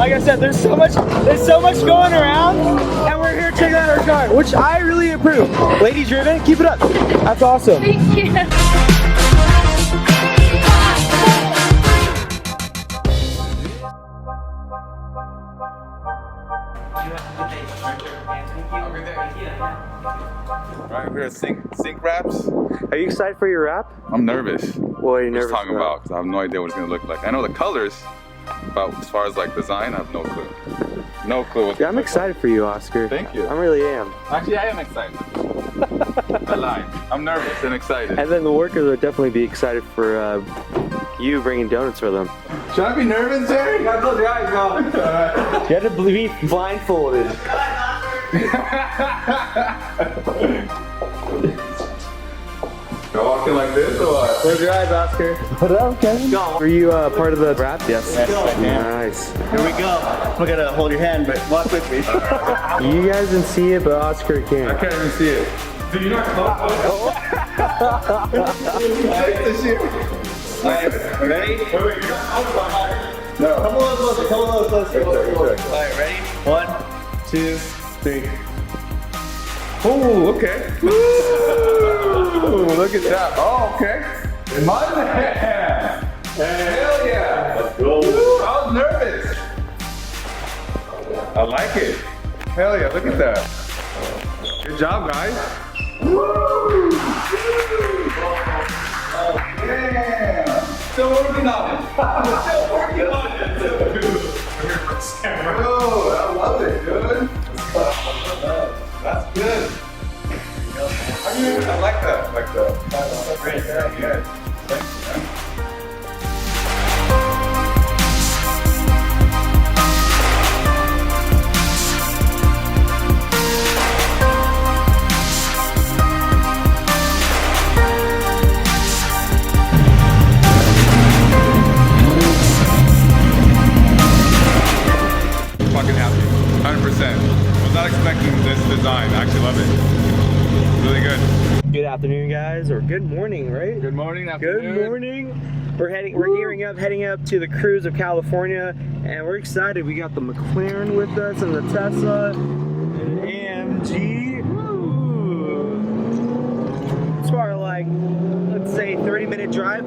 like I said, there's so much going around, and we're here checking out our car, which I really approve. Lady driven, keep it up. That's awesome. Thank you. Alright, we're gonna sync wraps. Are you excited for your wrap? I'm nervous. What are you nervous Just talking about, because I have no idea what it's gonna look like. I know the colors, but as far as like design, I have no clue. No clue. Yeah, I'm excited for you, Oscar. Thank you. I really am. Actually, I am excited. I lied. I'm nervous and excited. And then the workers would definitely be excited for you bringing donuts for them. Should I be nervous, Jerry? You gotta close your eyes, bro. You had to be blindfolded. You're walking like this or what? Close your eyes, Oscar. What up, Kevin? Were you part of the wrap? Yes. Yes, I am. Nice. Here we go. I'm gonna hold your hand, but walk with me. You guys can see it, but Oscar can't. I can't even see it. Dude, you're not close. Ready? Wait, you're not close. No. Come a little closer, come a little closer. Check. Alright, ready? 1, 2, 3. Oh, okay. Ooh, look at that. Oh, okay. My man. Hell yeah. Let's go. I was nervous. I like it. Hell yeah, look at that. Good job, guys. Woo! Oh, yeah. Still working on it. Still working on it. Oh, I love it, dude. That's good. I like that. Like that. Great. Very good. Thank you, man. Fucking happy. 100%. Was not expecting this design. I actually love it. Really good. Good afternoon, guys, or good morning, right? Good morning, afternoon. Good morning. We're gearing up, heading up to the cruise of California, and we're excited. We got the McLaren with us and the Tesla, and AMG. Woo. It's probably like, let's say, 30-minute drive.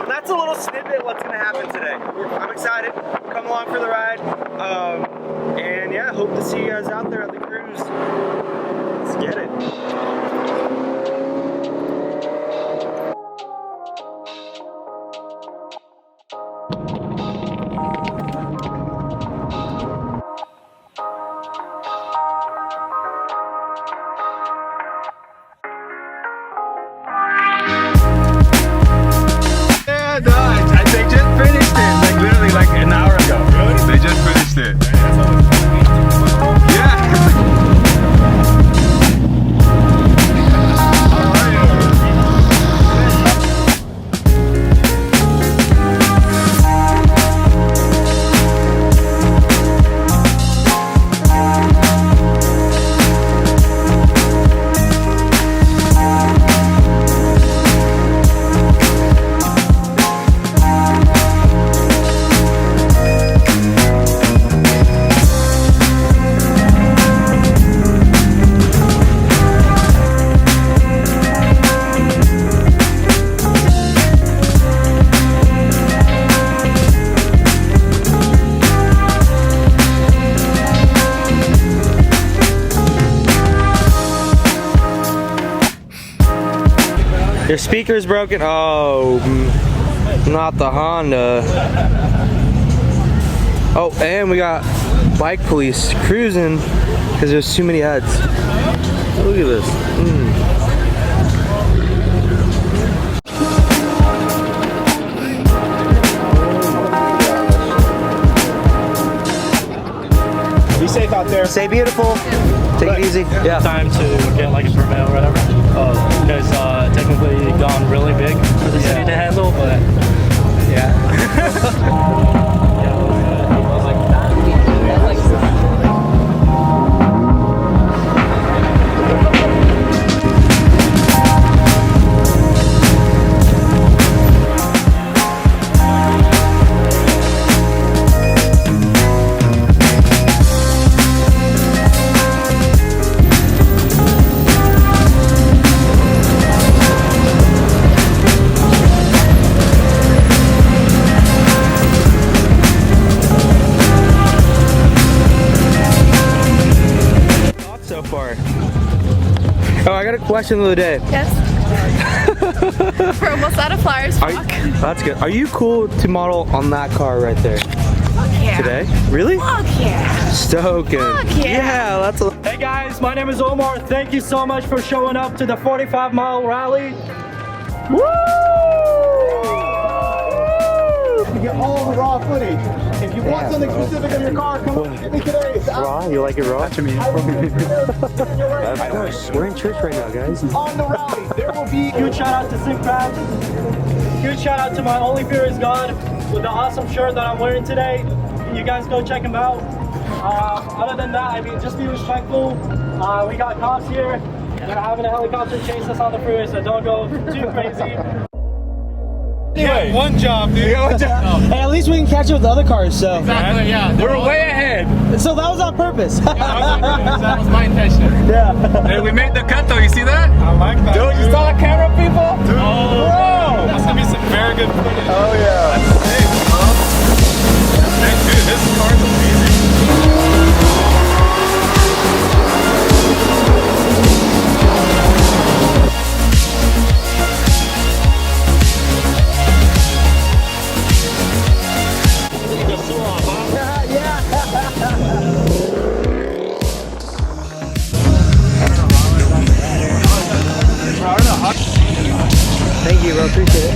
That's a little snippet of what's going to happen today. I'm excited. Come along for the ride. And yeah, hope to see you guys out there at the cruise. Let's get it. They just finished it, like literally like an hour ago. Really? They just finished it. Yeah. Your speaker's broken. Oh, not the Honda. Oh, and we got bike police cruising because there's too many heads. Look at this. Be safe out there. Stay beautiful. Take it easy. Yeah. Time to get like a permit or whatever. You guys technically gone really big for the city to handle, but yeah. I got a question of the day. Yes. We're almost out of flowers. Fuck. That's good. Are you cool to model on that car right there Yeah. today? Really? Fuck yeah. Stoking. Fuck yeah. That's a... Hey guys, my name is Omar. Thank you so much for showing up to the 45-mile rally. Woo! You get all the raw footage. If you want something specific in your car, come on, get me today. Raw? You like it raw? Touch me. We're in church right now, guys. On the rally, there will be Huge shout out to Sync Crabs. Huge shout out to my Only Fear is God with the awesome shirt that I'm wearing today. You guys go check him out. Other than that, I mean, just be respectful. We got cops here. They're having a helicopter chase us on the freeway, so don't go too crazy. Anyway, one job, dude. Hey, at least we can catch up with the other cars, so. Exactly, yeah. We're way ahead. So that was on purpose. That was my intention. Yeah. Hey, we made the cut though. You see that? I like that. Dude, you saw the camera, people? Dude. Oh, bro. That's gonna be some very good footage. Oh yeah. Hey, dude, this car's amazing. Thank you, bro. Appreciate it.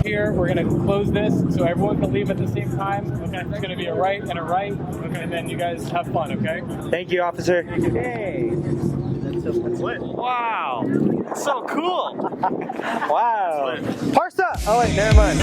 Here, we're gonna close this so everyone can leave at the same time. Okay. It's gonna be a right and a right. Okay. And then you guys have fun, okay? Thank you, officer. Hey. Wow. That's so cool. Wow. Parsa. Oh wait, never mind.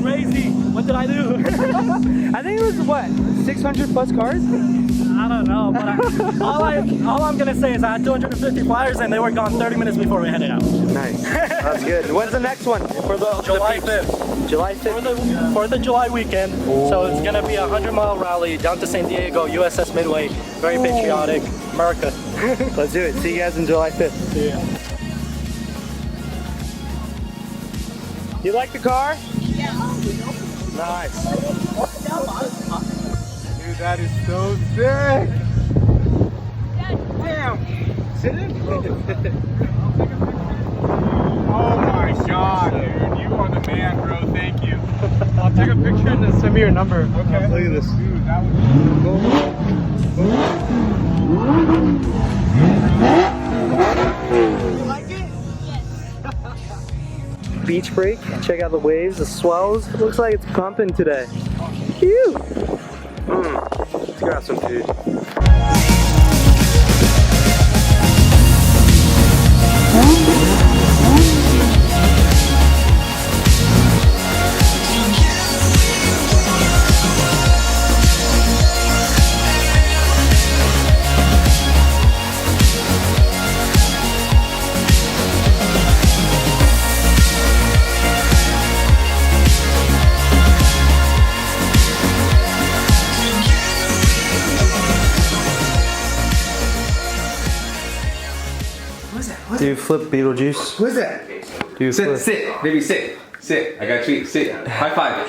Crazy. What did I do? I think it was what, 600 plus cars? I don't know, but all I'm gonna say is I had 250 flyers and they were gone 30 minutes before we headed out. Nice. That's good. When's the next one? For the July the 5th. July For 5th. the 4th of July weekend. So it's gonna be a 100-mile rally down to San Diego, USS Midway. Very patriotic. America. Let's do it. See you guys on July 5th. See ya. You like the car? Yeah. Nice. Dude, that is so sick. Damn. Sit in. Oh my god, dude. You are the man, bro. Thank you. I'll take a picture and then send me your number. Okay. Look at this. Dude, that was Beach break. Check out the waves, the swells. It looks like it's pumping today. Phew. Let's grab some food. Do you flip Beetlejuice? Who's that? Do you flip? Sit, baby, sit. Sit. I got you. Sit. High five.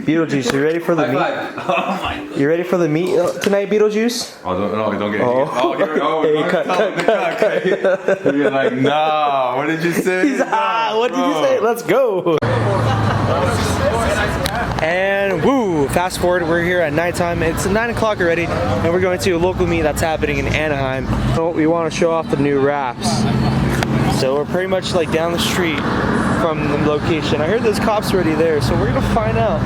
Beetlejuice, you ready for the High meet? five. Oh my. You ready for the meet tonight, Beetlejuice? Oh, don't get it. Oh. Oh, here we go. Hey, cut. You're like, nah. What did you say? What did you say? Let's go. And woo, fast forward, we're here at nighttime. It's 9 o'clock already, and we're going to a local meet that's happening in Anaheim. So we want to show off the new wraps. So we're pretty much like down the street from the location. I heard there's cops already there, so we're gonna find out.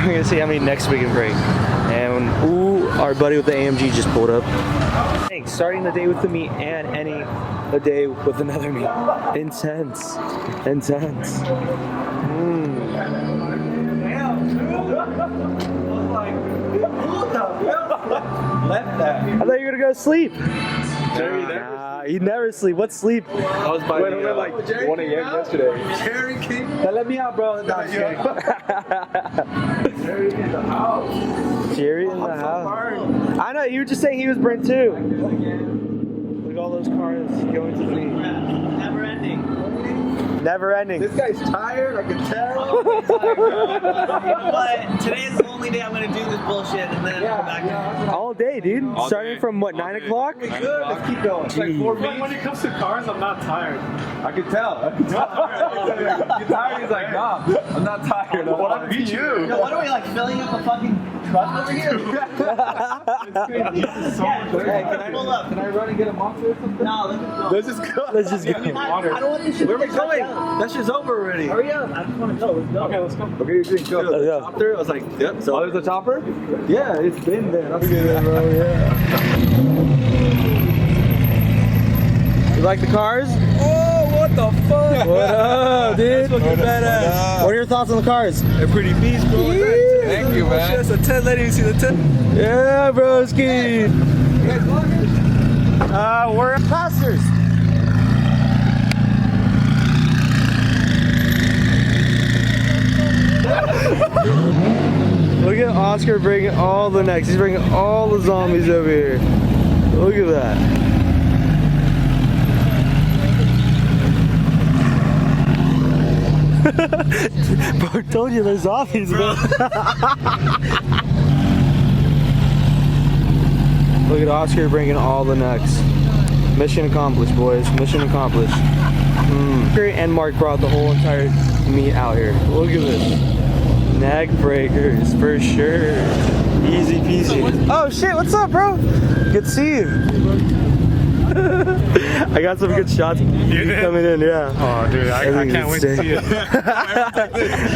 We're gonna see how many necks we can break. And ooh, our buddy with the AMG just pulled up. Hey, starting the day with the meat and ending the day with another meat. Intense. Intense. Left that. I thought you were gonna go sleep. Nah, you never sleep. What sleep? I was by like 1 a.m. yesterday. Jerry King. Now let me out, bro. Jerry in the house. I know, you were just saying he was burnt too. Look at all those cars going to the meet. Never ending. Never ending. This guy's tired, I can tell. But today is the only day I'm gonna do this bullshit and then come back. All day, dude. All Starting day. from what, All 9 day. o'clock? Good, let's keep going. It's like 4 But when it comes to cars, I'm not tired. I can tell. You're tired. He's like, nah, I'm not tired. What up to you? Yo, what are we like filling up a fucking truck over here? Hey, can I pull up? Can I run and get a monster or something? No, let's just go. Let's just go. I don't want this shit. Where are we to get going? shut down. That shit's over already. Hurry up. I just want to go. Let's go. Okay, let's go. Okay, you think go. Let's go. Chopper, I was like, yep. So Oh, there's a chopper? yeah, it's been there. That's Bro, yeah. You like the cars? Oh, what the fuck? What up, dude? Badass. What are your thoughts on the cars? They're pretty beast, bro. Thank you, man. That's a 10. Let me see the 10. Yeah, broski. We're pastors. Look at Oscar bringing all the necks. He's bringing all the zombies over here. Look at that. Bro, I told you there's zombies, bro. Look at Oscar bringing all the necks. Mission accomplished, boys. Mission accomplished. And Mark brought the whole entire meat out here. Look at this. Neck breakers, for sure. Easy peasy. Oh shit, what's up, bro? Good to see you. I got some good shots coming in, yeah. Oh, dude, I can't wait to see it.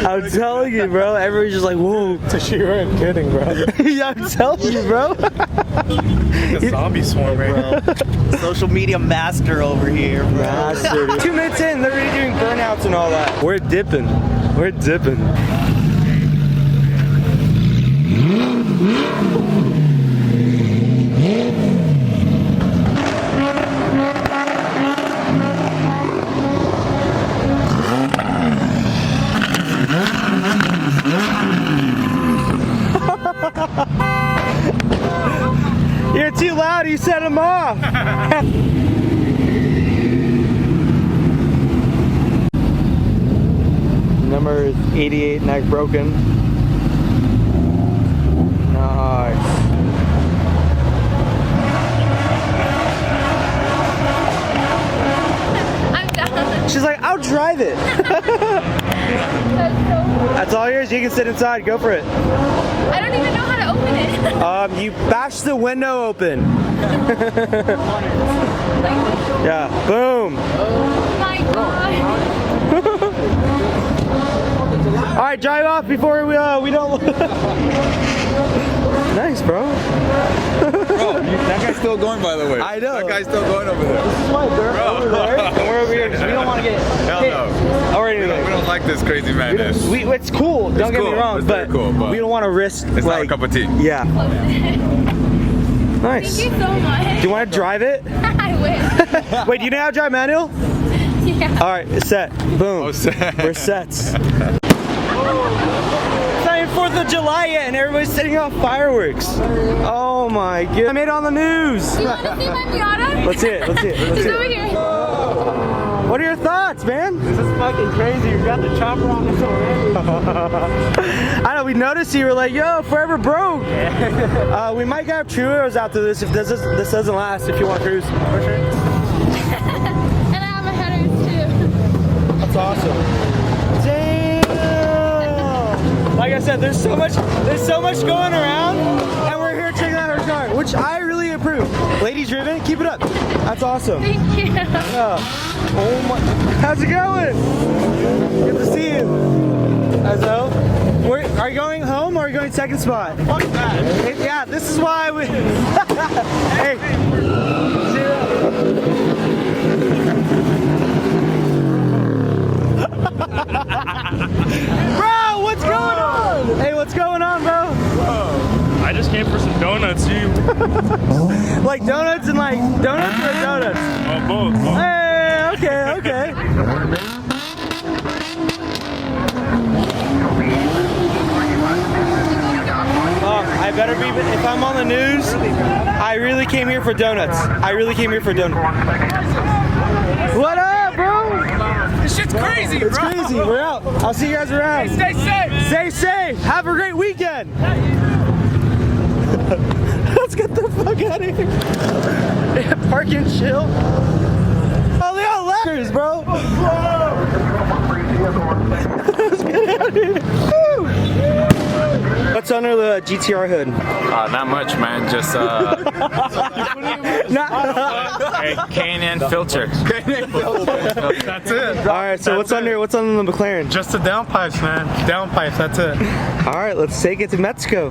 I'm telling you, bro. Everybody's just like, whoa. You weren't kidding, bro. Yeah, I'm telling you, bro. The zombie swarm, right? Social media master over here, bro. Master, dude. 2 minutes in, they're already doing burnouts and all that. We're dipping. We're dipping. You're too loud, you set him off. Number 88 neck broken. Nice. I'm done. She's like, I'll drive it. That's all yours. You can sit inside. Go for it. I don't even know how to open it. You bash the window open. Yeah. Boom. Oh my god. All right, drive off before we don't. Nice, bro. Bro, that guy's still going, by the way. I know. That guy's still going over there. This is why they're over there, and we're over here because we don't want to get Hell hit. no. Already, We don't like this crazy madness. it's cool. Don't get me cool. wrong, It's but, very cool, but we don't want to risk. It's like, not a cup of tea. Yeah. Nice. Thank you so much. Do you want to drive it? I wish. Wait, do you know how to drive manual? Yeah. All right, set. Boom. Oh, set. We're sets. It's not even 4th of July yet, and everybody's setting off fireworks. Oh my god! I made it on the news. Do you want to see my Miata? Let's see it. Let's see it. Let's It's see over it. here. What are your thoughts, man? This is fucking crazy. You got the chopper on this already. I know. We noticed you were like, "Yo, forever broke." We might have churros after this if this doesn't last. If you want cruise, for sure. And I have my headers too. That's awesome. Damn! Like I said, there's so much going around, and we're here checking out her car, which I really approve. Ladies driven, keep it up. That's awesome. Thank you. Yeah. Oh my! How's it going? Good to see you. Hello. Are you going home or we're going second spot. Fuck that. Yeah, this is why we. Hey. Bro, what's going on? Hey, what's going on, bro? I just came for some donuts, you. Like donuts and like donuts or donuts? Oh, both. Hey, okay. I better be, if I'm on the news, I really came here for donuts. What up, bro? This shit's crazy, It's crazy. We're out. I'll see you guys around. Stay safe. Stay safe. Have a great weekend. Let's get the fuck out of here. Yeah, park and chill. Oh, they all letters, bro. Let's get out of here. Woo. What's under the GTR hood? Not much, man. Just K&N filter. That's it. All right. So what's under the McLaren? Just the downpipes, man. Downpipes. That's it. All right. Let's take it to Mexico.